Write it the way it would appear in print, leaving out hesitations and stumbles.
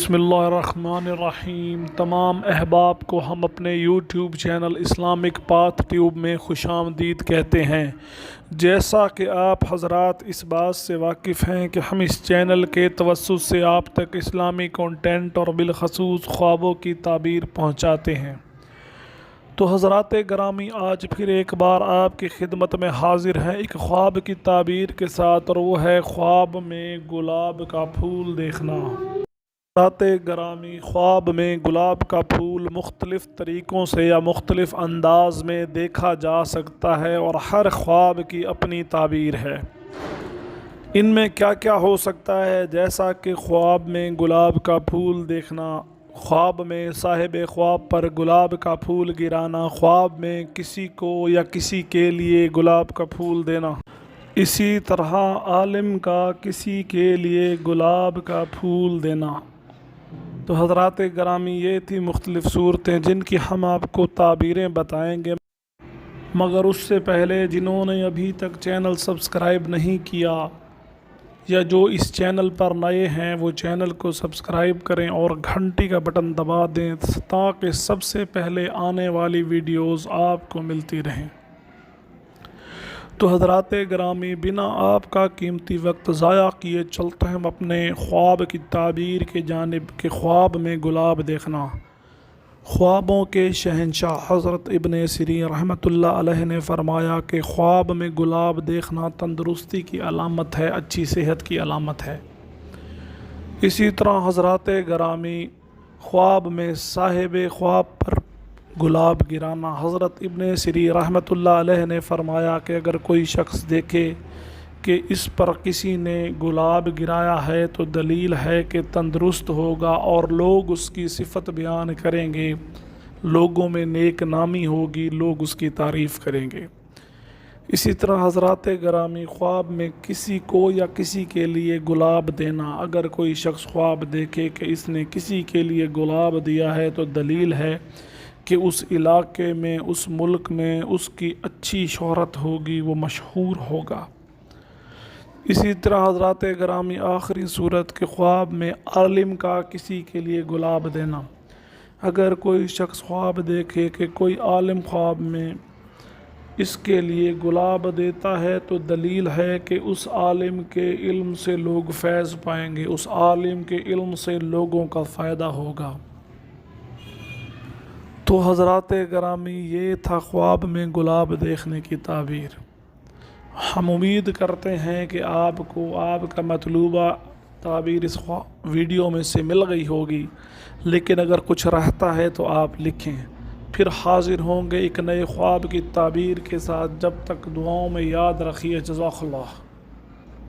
بسم اللہ الرحمن الرحیم۔ تمام احباب کو ہم اپنے YouTube channel Islamic path tube میں خوش آمدید کہتے ہیں۔ جیسا کہ آپ حضرات اس بات سے واقف ہیں کہ ہم اس چینل کے توسط سے آپ تک اسلامی کنٹینٹ اور بالخصوص خوابوں کی تعبیر پہنچاتے ہیں، تو حضرات گرامی آج پھر ایک بار آپ کی خدمت میں حاضر ہیں ایک خواب کی تعبیر کے ساتھ، اور وہ ہے خواب میں گلاب کا پھول دیکھنا۔ حضرات گرامی، خواب میں گلاب کا پھول مختلف طریقوں سے یا مختلف انداز میں دیکھا جا سکتا ہے، اور ہر خواب کی اپنی تعبیر ہے۔ ان میں کیا کیا ہو سکتا ہے؟ جیسا کہ خواب میں گلاب کا پھول دیکھنا، خواب میں صاحب خواب پر گلاب کا پھول گرانا، خواب میں کسی کو یا کسی کے لیے گلاب کا پھول دینا، اسی طرح عالم کا کسی کے لیے گلاب کا پھول دینا۔ تو حضرات گرامی، یہ تھی مختلف صورتیں جن کی ہم آپ کو تعبیریں بتائیں گے، مگر اس سے پہلے جنہوں نے ابھی تک چینل سبسکرائب نہیں کیا یا جو اس چینل پر نئے ہیں وہ چینل کو سبسکرائب کریں اور گھنٹی کا بٹن دبا دیں تاکہ سب سے پہلے آنے والی ویڈیوز آپ کو ملتی رہیں۔ تو حضرات گرامی، بنا آپ کا قیمتی وقت ضائع کیے چلتے ہیں ہم اپنے خواب کی تعبیر کی جانب کہ خواب میں گلاب دیکھنا۔ خوابوں کے شہنشاہ حضرت ابن سیرین رحمۃ اللہ علیہ نے فرمایا کہ خواب میں گلاب دیکھنا تندرستی کی علامت ہے، اچھی صحت کی علامت ہے۔ اسی طرح حضرات گرامی، خواب میں صاحب خواب پر گلاب گرانا، حضرت ابن سیرین رحمۃ اللہ علیہ نے فرمایا کہ اگر کوئی شخص دیکھے کہ اس پر کسی نے گلاب گرایا ہے تو دلیل ہے کہ تندرست ہوگا اور لوگ اس کی صفت بیان کریں گے، لوگوں میں نیک نامی ہوگی، لوگ اس کی تعریف کریں گے۔ اسی طرح حضرات گرامی، خواب میں کسی کو یا کسی کے لیے گلاب دینا، اگر کوئی شخص خواب دیکھے کہ اس نے کسی کے لیے گلاب دیا ہے تو دلیل ہے کہ اس علاقے میں، اس ملک میں اس کی اچھی شہرت ہوگی، وہ مشہور ہوگا۔ اسی طرح حضرات گرامی، آخری صورت کے خواب میں عالم کا کسی کے لیے گلاب دینا، اگر کوئی شخص خواب دیکھے کہ کوئی عالم خواب میں اس کے لیے گلاب دیتا ہے تو دلیل ہے کہ اس عالم کے علم سے لوگ فیض پائیں گے، اس عالم کے علم سے لوگوں کا فائدہ ہوگا۔ تو حضرات گرامی، یہ تھا خواب میں گلاب دیکھنے کی تعبیر۔ ہم امید کرتے ہیں کہ آپ کو آپ کا مطلوبہ تعبیر اس ویڈیو میں سے مل گئی ہوگی، لیکن اگر کچھ رہتا ہے تو آپ لکھیں، پھر حاضر ہوں گے ایک نئے خواب کی تعبیر کے ساتھ۔ جب تک دعاؤں میں یاد رکھیے۔ جزاک اللہ۔